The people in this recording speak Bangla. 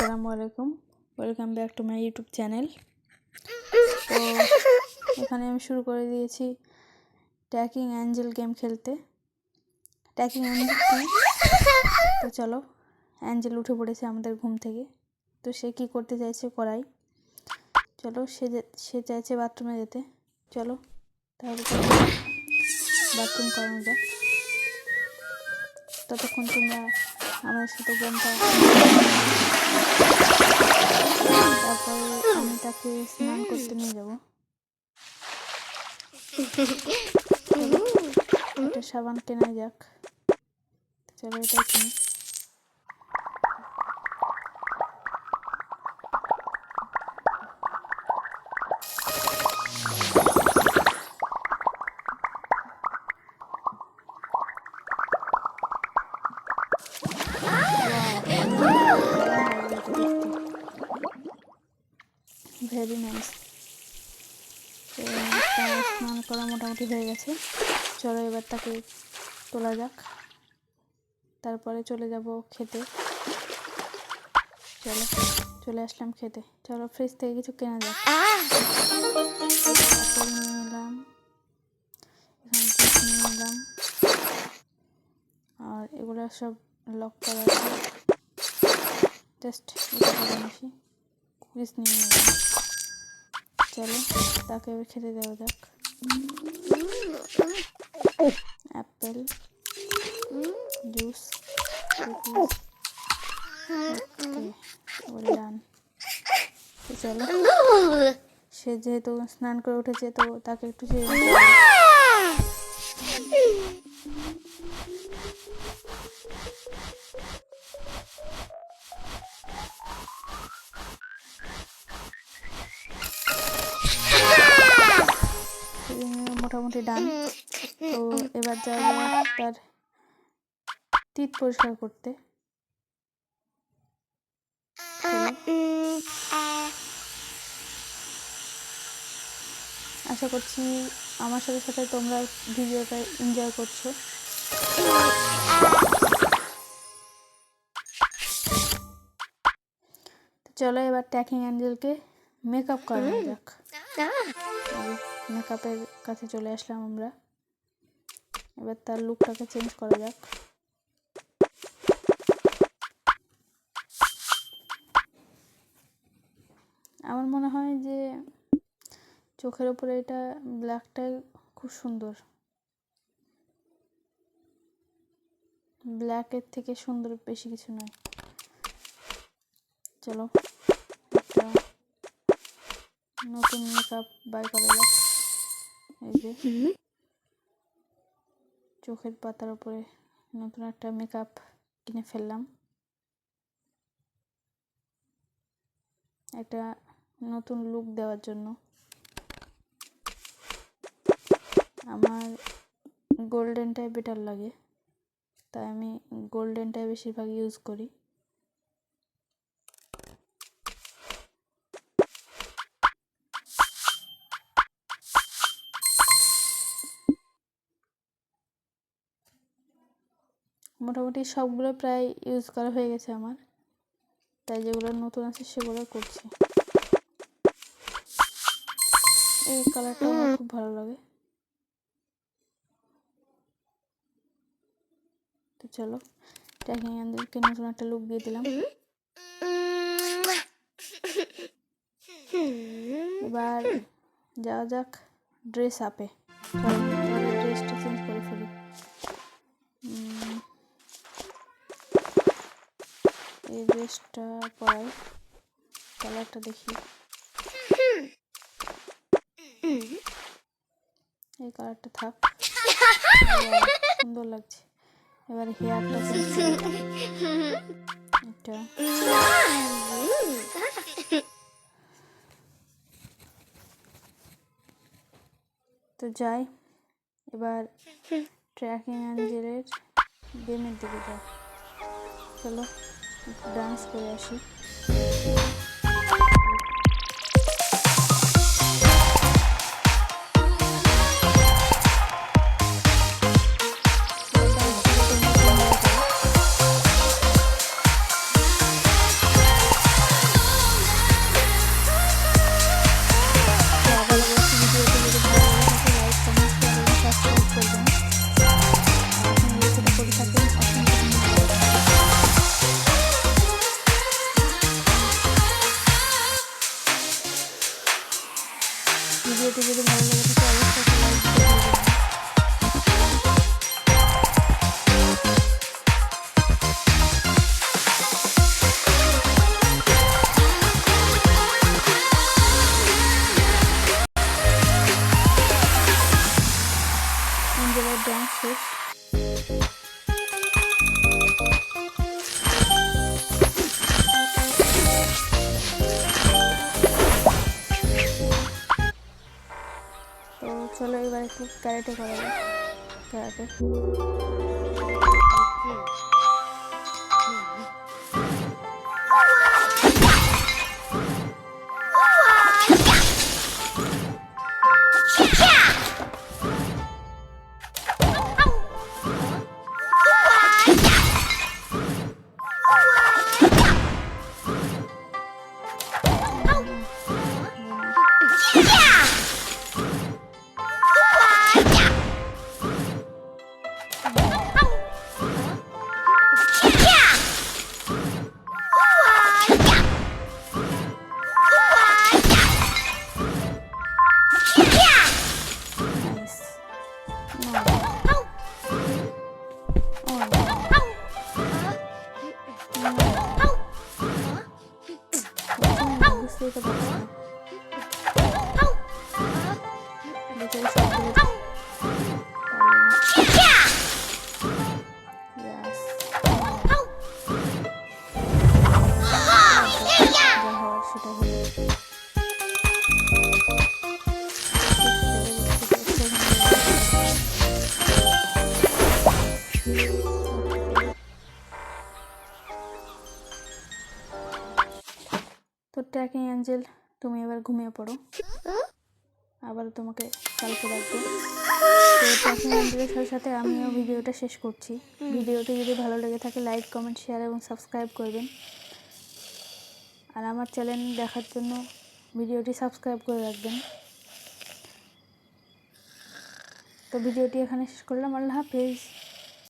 আসসালামু আলাইকুম, welcome back to my YouTube channel. তো এখানে আমি শুরু করে দিয়েছি ট্র্যাকিং অ্যাঞ্জেল গেম খেলতে। ট্র্যাকিং অ্যাঞ্জেল কি? তো চলো, অ্যাঞ্জেল উঠে পড়েছে আমাদের ঘুম থেকে। তো সে কি করতে চাইছে করাই। চলো, সে চাইছে বাথরুমে যেতে। চলো তাহলে বাথরুম করানো যাক। ততক্ষণ তোমরা আমাদের সাথে গেমটা, তারপরে আমি তাকে স্নান করতে নিয়ে যাব। একটা সাবান কেনা যাক। চলো এটা কিনি। Very nice. তো তার স্নান করা মোটামুটি হয়ে গেছে। চলো এবার তাকে তোলা যাক, তারপরে চলে যাব খেতে। চলো, চলে আসলাম খেতে। চলো ফ্রিজ থেকে কিছু কেনা যাক। আপেল নিয়ে নিলাম, এখানে জুস নিয়ে নিলাম, আর এগুলো সব লক করা আছে। জাস্ট এটা করে নিছি, কুইজ নিয়ে নিলাম। চলো তাকে এবার খেতে দেওয়া যাক। অ্যাপেল, জুস, কুকিজ, ওকে, ওয়েল ডান। তো চলো, সে যেহেতু স্নান করে উঠেছে তো তাকে একটু মোটামুটি ডান। তো এবার যাবো তার তিত পরিষ্কার করতে। আশা করছি আমার সাথে সাথে তোমরা ভিডিওটা এনজয় করছো। তো চলো এবার ট্র্যাকিং অ্যাঞ্জেলকে মেকআপ করানো যাক। মেকআপের কাছে চলে আসলাম আমরা। এবার তার লুকটাকে চেঞ্জ করা যাক। আমার মনে হয় যে চোখের ওপরে এটা ব্ল্যাকটাই খুব সুন্দর, ব্ল্যাকের থেকে সুন্দর বেশি কিছু নয়। চলো একটা নতুন মেকআপ বাই করা যাক। এই যে চোখের পাতার উপরে নতুন একটা মেকআপ কিনে ফেললাম, একটা নতুন লুক দেওয়ার জন্য। আমার গোল্ডেনটাই বেটার লাগে, তাই আমি গোল্ডেনটাই বেশিরভাগ ইউজ করি। মোটামুটি সবগুলো প্রায় ইউজ করা হয়ে গেছে আমার, তাই যেগুলো নতুন আছে সেগুলো করছি। এই কালারটা আমার খুব ভালো লাগে। তো চলো ট্র্যাকিং অ্যাঞ্জেলকে নতুন একটা লুক দিয়ে দিলাম। এবার যাওয়া যাক ড্রেস আপে। চলো ড্রেসটা চেঞ্জ করে ফেলি। এই ড্রেসটা পরাই, কালারটা দেখি। এই কালারটা থাক, সুন্দর লাগছে। এবার হেয়ারটা চেঞ্জ করে এটা। তো যাই এবার ট্র্যাকিং অ্যাঞ্জেলের গেমের দিকে যাই। চলো একটু ডান্স করে আসি। ভিডিওটি যদি ভালো লাগে থাকে অবশ্যই একটা লাইক দিতে ভুলবেন না। অ্যাঞ্জেলার ডান্স শেষ। তো চলো এবার একটু ক্যারাটে করা যাক। ক্যারাটে বুঝতেই তো পারছি না। বেচারি সব করে পারলো না। Yes. যা হওয়ার সেটা হলো। তো ট্র্যাকিং অ্যাঞ্জেল তুমি এবার ঘুমিয়ে পড়ো, আবার তোমাকে কালকে রাখবো। তো ট্র্যাকিং অ্যাঞ্জেলের সাথে সাথে আমিও ভিডিওটা শেষ করছি। ভিডিওটি যদি ভালো লেগে থাকে লাইক কমেন্ট শেয়ার এবং সাবস্ক্রাইব করবেন। আর আমার চ্যানেল দেখার জন্য ভিডিওটি সাবস্ক্রাইব করে রাখবেন। তো ভিডিওটি এখানে শেষ করলাম। আল্লাহ হাফেজ।